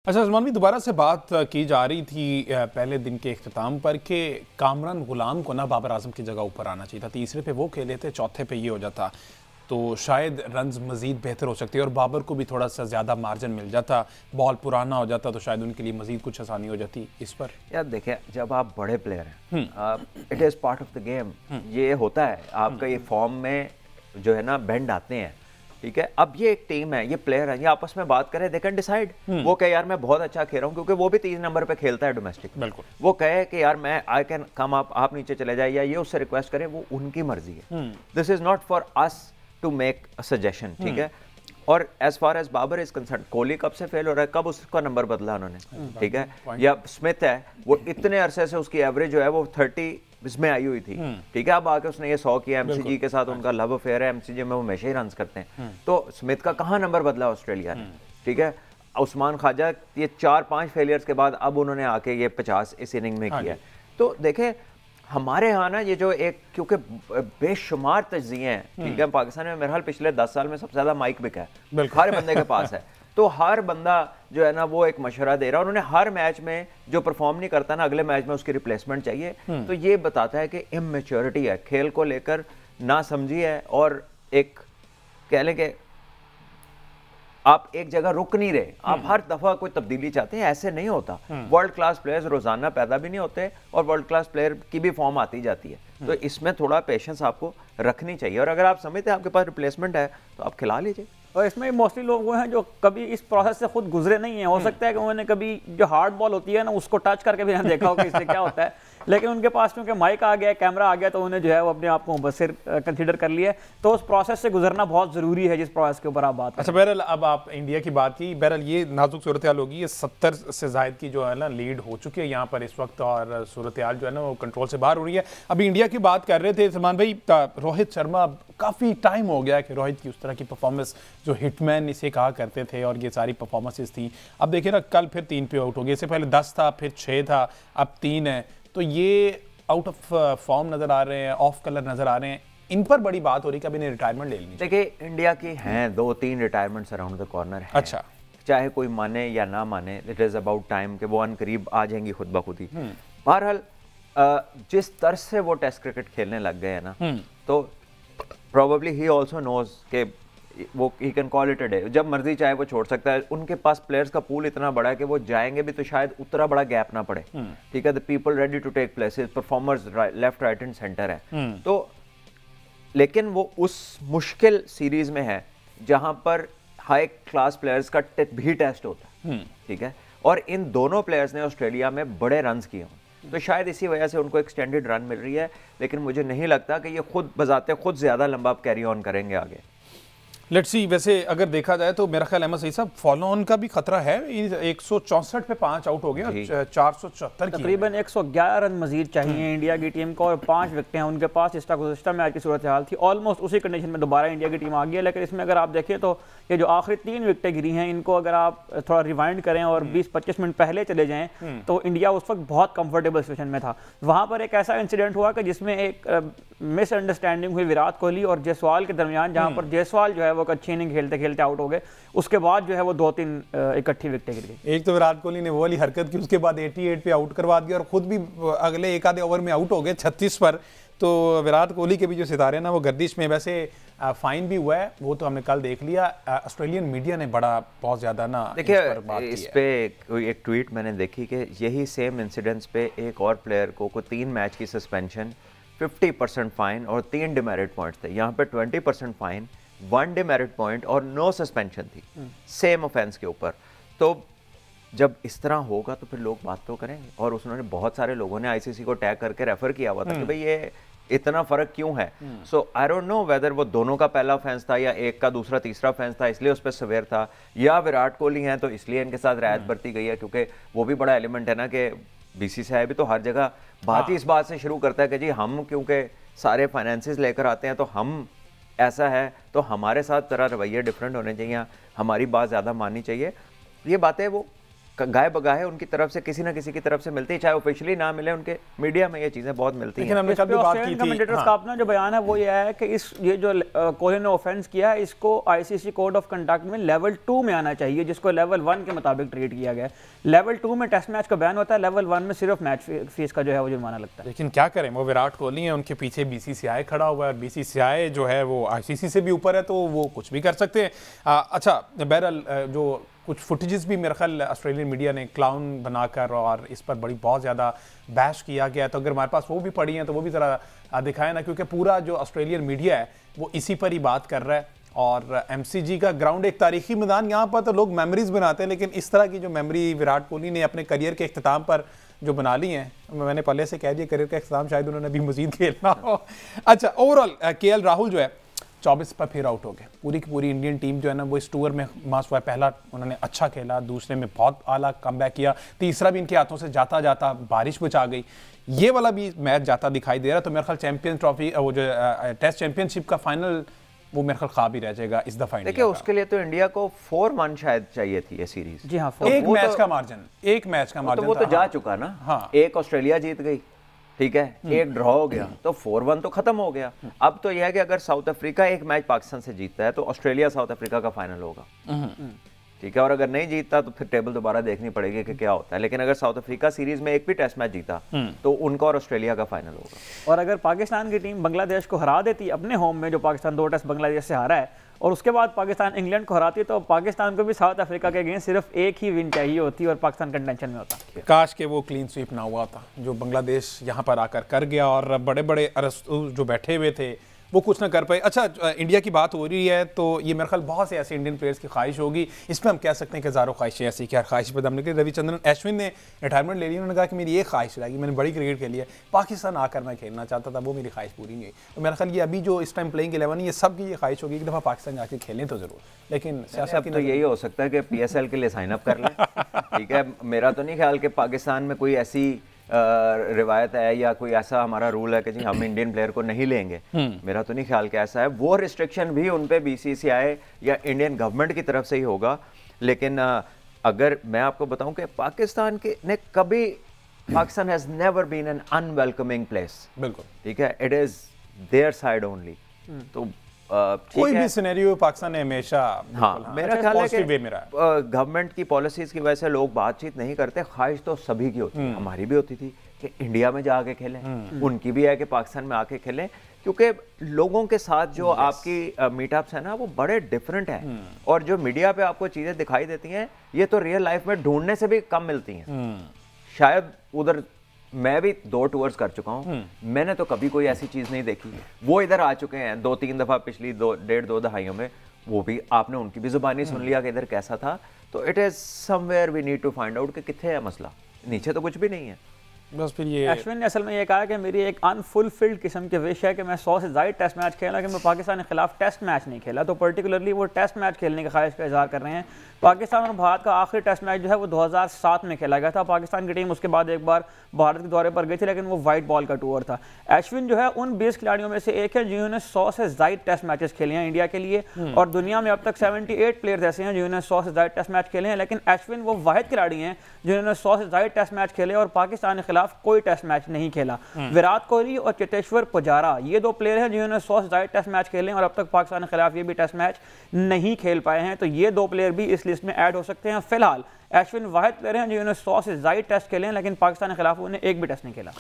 अच्छा उस्मान भी दोबारा से बात की जा रही थी पहले दिन के इख्तिताम पर कि कामरान गुलाम को ना बाबर आजम की जगह ऊपर आना चाहिए था। तीसरे पे वो खेले थे, चौथे पे ये हो जाता तो शायद रन्स मज़ीद बेहतर हो सकती है और बाबर को भी थोड़ा सा ज़्यादा मार्जिन मिल जाता, बॉल पुराना हो जाता तो शायद उनके लिए मज़ीद कुछ आसानी हो जाती। इस पर यार देखिए, जब आप बड़े प्लेयर हैं, it is part of the game, ये होता है आपका, ये फॉर्म में जो है ना बेंड आते हैं, ठीक है। अब ये एक टीम है, ये प्लेयर है, ये आपस में बात करें, दे कैन डिसाइड। वो कहे यार मैं बहुत अच्छा खेल रहा हूँ, क्योंकि वो भी 3 नंबर पे खेलता है डोमेस्टिक, बिल्कुल। वो कहे कि यार मैं आई कैन कम, आप नीचे चले जाए, या ये उससे रिक्वेस्ट करें, वो उनकी मर्जी है। This is not for us to make a suggestion, ठीक है। और as far as Babar is concerned, Kohli कब से फेल हो रहा है, कब उसका नंबर बदला उन्होंने, ठीक है। या स्मिथ है, वो इतने अरसे से उसकी एवरेज जो है वो 30 इसमें आई हुई थी, ठीक है। अब आके उसने ये 100 किया, एमसीजी के साथ उनका लव अफेयर है, एमसीजी में वो हमेशा ही रन करते हैं, तो स्मिथ का कहाँ नंबर बदला ऑस्ट्रेलिया ने, ठीक है। उस्मान ख्वाजा ये 4-5 फेलियर्स के बाद अब उन्होंने आके ये 50 इस इनिंग में किया। तो देखें हमारे यहाँ ना ये जो एक, क्योंकि बेशुमार तज्जिए हैं, ठीक है, पाकिस्तान में मेरे ख्याल पिछले 10 साल में सबसे ज्यादा माइक बिका है, हर बंदे के पास है। तो हर बंदा जो है ना वो एक मशवरा दे रहा है, उन्होंने हर मैच में जो परफॉर्म नहीं करता ना, अगले मैच में उसकी रिप्लेसमेंट चाहिए। तो ये बताता है कि इमेच्योरिटी है, खेल को लेकर ना समझी है, और एक कह लें कि आप एक जगह रुक नहीं रहे, आप हर दफा कोई तब्दीली चाहते हैं, ऐसे नहीं होता। वर्ल्ड क्लास प्लेयर्स रोजाना पैदा भी नहीं होते, और वर्ल्ड क्लास प्लेयर की भी फॉर्म आती जाती है। तो इसमें थोड़ा पेशेंस आपको रखनी चाहिए, और अगर आप समझते हैं आपके पास रिप्लेसमेंट है तो आप खिला लीजिए। और इसमें मोस्टली लोग वो हैं जो कभी इस प्रोसेस से खुद गुजरे नहीं हैं, हो सकता है कि उन्होंने कभी जो हार्ड बॉल होती है ना उसको टच करके भी ना देखा हो कि इससे क्या होता है, लेकिन उनके पास क्योंकि माइक आ गया, कैमरा आ गया, तो उन्हें जो है वो अपने आप को मुबस्सिर कंसीडर कर लिया। तो उस प्रोसेस से गुजरना बहुत ज़रूरी है जिस प्रोसेस के ऊपर आप बात। अच्छा बहरहाल, अब आप इंडिया की बात की, बहरहाल ये नाजुक सूरत हाल होगी, ये 70 से ज़ायद की जो है ना लीड हो चुकी है यहाँ पर इस वक्त, और सूरत हाल जो है ना वो कंट्रोल से बाहर हो रही है। अभी इंडिया की बात कर रहे थे सलमान भाई, रोहित शर्मा, काफ़ी टाइम हो गया कि रोहित की उस तरह की परफॉर्मेंस जो हिटमैन इसे कहा करते थे, और ये सारी परफॉर्मेंसेस थी। अब देखिए ना, कल फिर 3 पे आउट हो गए, इससे पहले 10 था, फिर 6 था, अब 3 है। तो ये आउट ऑफ फॉर्म नजर आ रहे हैं, ऑफ कलर नजर आ रहे हैं, इन पर बड़ी बात हो रही है कि अभी इन्हें रिटायरमेंट ले लेनी। देखिए इंडिया की हैं 2-3 रिटायरमेंट्स अराउंड द कॉर्नर है। अच्छा, चाहे कोई माने या ना माने, इट इज अबाउट टाइम कि वो अनकरीब आ जाएंगी खुद ब खुद ही। बहरहाल जिस तरह से वो टेस्ट क्रिकेट खेलने लग गए हैं ना, तो प्रोबेबली ही ऑल्सो नोज के वो he can call it a day, जब मर्जी चाहे वो छोड़ सकता है। उनके पास प्लेयर्स का पूल इतना बड़ा है कि वो जाएंगे भी तो शायद उतना बड़ा गैप ना पड़े, ठीक है। The people ready to take places, performers left right and centre है। तो लेकिन वो उस मुश्किल सीरीज में है जहां पर हाई क्लास प्लेयर्स का भी टेस्ट होता है, ठीक है। और इन दोनों प्लेयर्स ने ऑस्ट्रेलिया में बड़े रन्स किए हों, तो शायद इसी वजह से उनको एक्सटेंडेड रन मिल रही है। लेकिन मुझे नहीं लगता कि ये खुद बजाते खुद ज्यादा लंबा कैरी ऑन करेंगे आगे। Let's see. वैसे अगर देखा जाए तो मेरा ख्याल अहमद सईद साहब, फॉलो ऑन का भी खतरा है। 164 पे 5 आउट हो गए और 474 तकरीबन 111 रन मजीद चाहिए इंडिया की टीम को, और 5 विकेटें हैं उनके पास। इस गुज़श्ता मैच की सूरत हाल थी, ऑलमोस्ट उसी कंडीशन में दोबारा इंडिया की टीम आ गई है। लेकिन इसमें अगर आप देखें तो ये जो आखिरी 3 विकेटें गिरी हैं, इनको अगर आप थोड़ा रिवाइंड करें और 20-25 मिनट पहले चले जाएं तो इंडिया उस वक्त बहुत कंफर्टेबल सिचुएशन में था। वहाँ पर एक ऐसा इंसिडेंट हुआ कि जिसमें एक मिसअंडरस्टैंडिंग हुई विराट कोहली और जायसवाल के दरमियान, जहाँ पर जायसवाल जो है वो अच्छी इनिंग खेलते खेलते आउट हो गए। उसके बाद जो है वो 2-3 इकट्ठी विकेटें गिर गई। एक तो विराट कोहली ने वो वाली हरकत की, उसके बाद 88 पे आउट करवा दिया और खुद भी अगले एक आधे ओवर में आउट हो गए 36 पर। तो विराट कोहली के भी जो सितारे ना वो गर्दिश में, वैसे फाइन भी हुआ है, वो तो हमने कल देख लिया। ऑस्ट्रेलियन मीडिया ने बहुत ज्यादा ना देखिए इस पे एक ट्वीट मैंने देखी कि यही सेम इंसिडेंट्स पे एक और प्लेयर को 3 मैच की सस्पेंशन, 50% फाइन और 3 डिमेरिट पॉइंट्स थे। यहाँ पे 20% फाइन, 1 डिमेरिट पॉइंट और नो सस्पेंशन थी सेम ऑफेंस के ऊपर। तो जब इस तरह होगा तो फिर लोग बात तो करेंगे। और उसने बहुत सारे लोगों ने आईसीसी को टैग करके रेफर किया हुआ था कि भाई ये इतना फर्क क्यों है। सो आई डोंट नो वेदर वो दोनों का पहला ऑफेंस था या एक का दूसरा तीसरा ऑफेंस था इसलिए उस पर सवेयर था, या विराट कोहली हैं तो इसलिए इनके साथ रियायत बरती गई है। क्योंकि वो भी बड़ा एलिमेंट है ना कि बीसीसीआई भी तो हर जगह बात ही इस बात से शुरू करता है कि जी हम क्योंकि सारे फाइनेंसेस लेकर आते हैं तो हम ऐसा है, तो हमारे साथ तरह रवैये डिफरेंट होने चाहिए, हमारी बात ज़्यादा माननी चाहिए। ये बातें वो गाय बगाहे उनकी तरफ से किसी ना किसी की तरफ से मिलती है, चाहे ऑफिशियली ना मिले, उनके मीडिया में ये चीजें बहुत मिलती हैं। हमने कल भी बात की थी, कमेंटेटर्स का अपना जो बयान है वो ये है कि ये जो कोहली ने ऑफेंस किया है इसको आईसीसी कोड ऑफ कंडक्ट में लेवल 2 में आना चाहिए, जिसको लेवल 1 के मुताबिक ट्रीट किया गया है। लेवल 2 में टेस्ट मैच का बैन होता है, लेवल 1 में सिर्फ मैच फीस का जो है वो जुर्माना लगता है। लेकिन क्या करें, वो विराट कोहली है, उनके पीछे बीसीसीआई खड़ा हुआ है और बीसीसीआई जो है वो आईसीसी से भी ऊपर है, तो वो कुछ भी कर सकते हैं। अच्छा, बहरहाल जो कुछ फुटेजेस भी मेरे ख्याल ऑस्ट्रेलियन मीडिया ने क्लाउन बनाकर और इस पर बहुत ज़्यादा बैश किया गया, तो अगर हमारे पास वो भी पड़ी हैं तो वो भी ज़रा दिखाएं ना, क्योंकि पूरा जो ऑस्ट्रेलियन मीडिया है वो इसी पर ही बात कर रहा है। और एमसीजी का ग्राउंड एक तारीखी मैदान, यहाँ पर तो लोग मेमोरीज बनाते हैं, लेकिन इस तरह की जो मेमोरी विराट कोहली ने अपने करियर के इख्तिताम पर जो बना ली हैं, मैंने पहले से कह दिया करियर का इख्तिताम शायद उन्होंने अभी मजीद खेलना हो। अच्छा, ओवरऑल केएल राहुल जो है 24 पर फिर आउट हो गए। पूरी की पूरी इंडियन टीम जो है ना वो इस टूर में मास हुआ है। पहला उन्होंने अच्छा खेला, दूसरे में बहुत आला कमबैक किया, तीसरा भी इनके हाथों से जाता जाता बारिश बचा गई, ये वाला भी मैच जाता दिखाई दे रहा। तो मेरे ख्याल चैंपियन ट्रॉफी, वो जो टेस्ट चैंपियनशिप का फाइनल, वो मेरे ख्याल ख्वाब ही रह जाएगा इस दफा। देखिए उसके लिए तो इंडिया को 4-1 शायद चाहिए थी ये सीरीज। जी हाँ, एक मैच का मार्जिन, एक मैच का मार्जिन, वो तो जा चुका ना। हाँ, एक ऑस्ट्रेलिया जीत गई, ठीक है, एक ड्रॉ हो गया, तो 4-1 तो खत्म हो गया। अब तो यह है कि अगर साउथ अफ्रीका एक मैच पाकिस्तान से जीतता है तो ऑस्ट्रेलिया साउथ अफ्रीका का फाइनल होगा, ठीक है। और अगर नहीं जीतता तो फिर टेबल दोबारा देखनी पड़ेगी कि क्या होता है। लेकिन अगर साउथ अफ्रीका सीरीज में एक भी टेस्ट मैच जीता तो उनका और ऑस्ट्रेलिया का फाइनल होगा। और अगर पाकिस्तान की टीम बांग्लादेश को हरा देती अपने होम में, जो पाकिस्तान 2 टेस्ट बांग्लादेश से हारा है, और उसके बाद पाकिस्तान इंग्लैंड को हराती, तो पाकिस्तान को भी साउथ अफ्रीका के अगेंस्ट सिर्फ एक ही विन चाहिए होती और पाकिस्तान कंटेंशन में होता। काश के वो क्लीन स्वीप ना हुआ था जो बांग्लादेश यहाँ पर आकर कर गया, और बड़े बड़े अरस्तु जो बैठे हुए थे वो कुछ ना कर पाए। अच्छा, इंडिया की बात हो रही है तो ये मेरे ख्याल बहुत से ऐसे इंडियन प्लेयर्स की ख्वाहिश होगी, इसमें हम कह सकते हैं कि हज़ारों ख्वाहिशें ऐसी क्या ख्वाहिश पर हमने कि रविचंद्रन अश्विन ने रिटायरमेंट ले ली, उन्होंने कहा कि मेरी ये ख्वाहिश रहेगी, मैंने बड़ी क्रिकेट खेली है, पाकिस्तान आकर मैं खेलना चाहता था, वो मेरी ख्वाहिश पूरी नहीं हुई। तो मेरा ख्याल ये अभी जो इस टाइम प्लेइंग 11 ये सब की ये ख्वाहिश होगी एक दफ़ा पाकिस्तान जाके खेलें तो ज़रूर, लेकिन सियासत की तो यही हो सकता है कि PSL के लिए साइन अप कर लें, ठीक है। मेरा तो नहीं ख्याल कि पाकिस्तान में कोई ऐसी रिवायत है या कोई ऐसा हमारा रूल है कि जी हम इंडियन प्लेयर को नहीं लेंगे, मेरा तो नहीं ख्याल कि ऐसा है। वो रिस्ट्रिक्शन भी उन पे BCCI या इंडियन गवर्नमेंट की तरफ से ही होगा। लेकिन अगर मैं आपको बताऊं कि Pakistan has never been an unwelcoming place, बिल्कुल, ठीक है, it is there side only. तो कोई भी सिनेरियो पाकिस्तान ने हमेशा, हाँ, मेरा ख्याल है कि गवर्नमेंट की पॉलिसीज की वजह से लोग बातचीत नहीं करते। ख्वाहिश तो सभी की होती है, हमारी भी होती थी कि इंडिया में जाके खेलें, उनकी भी है कि पाकिस्तान में आके खेलें, क्योंकि लोगों के साथ जो आपकी मीटअप्स है ना वो बड़े डिफरेंट हैं, और जो मीडिया पे आपको चीजें दिखाई देती हैं ये तो रियल लाइफ में ढूंढने से भी कम मिलती हैं। शायद उधर मैं भी 2 टूर्स कर चुका हूँ, मैंने तो कभी कोई ऐसी चीज नहीं देखी। वो इधर आ चुके हैं 2-3 दफा पिछली 1.5-2 दहाइयों में, वो भी आपने उनकी भी जुबानी सुन लिया कि इधर कैसा था। तो it is somewhere we need to find out कि किथे है मसला, नीचे तो कुछ भी नहीं है। बस फिर ये अश्विन ने असल में ये कहा कि मेरी एक अनफुलफिल्ड किस्म की विश है कि मैं 100 से ज़्यादा टेस्ट मैच खेला, लेकिन मैं पाकिस्तान के खिलाफ टेस्ट मैच नहीं खेला। तो पर्टिकुलरली वो टेस्ट मैच खेलने की ख्वाहिश का इजहार कर रहे हैं। पाकिस्तान और भारत का आखिरी टेस्ट मैच जो है वो 2007 में खेला गया था। पाकिस्तान की टीम उसके बाद एक बार भारत के दौरे पर गई थी, लेकिन वो वाइट बॉल का टूर था। अश्विन जो है उन 20 खिलाड़ियों में से एक है जिन्होंने 100 से ज़्यादा टेस्ट मैचेस खेले हैं इंडिया के लिए, और दुनिया में अब तक 78 प्लेयर्स ऐसे हैं जिन्होंने 100 से ज़्यादा टेस्ट मैच खेले हैं, लेकिन अश्विन वो वाहिद खिलाड़ी हैं जिन्होंने 100 से ज़्यादा टेस्ट मैच खेले और पाकिस्तान के खिलाफ कोई टेस्ट मैच नहीं खेला। विराट कोहली और चेतेश्वर पुजारा ये 2 प्लेयर हैं जिन्होंने 100 से ज़्यादा टेस्ट मैच खेले और अब तक पाकिस्तान के खिलाफ ये भी टेस्ट मैच नहीं खेल पाए हैं। तो ये 2 प्लेयर भी इस लिस्ट में ऐड हो सकते हैं। फिलहाल अश्विन वाहिद प्लेयर हैं जिन्होंने 100 से ज़्यादा टेस्ट खेले हैं, लेकिन पाकिस्तान के खिलाफ उन्हें एक भी टेस्ट नहीं खेला।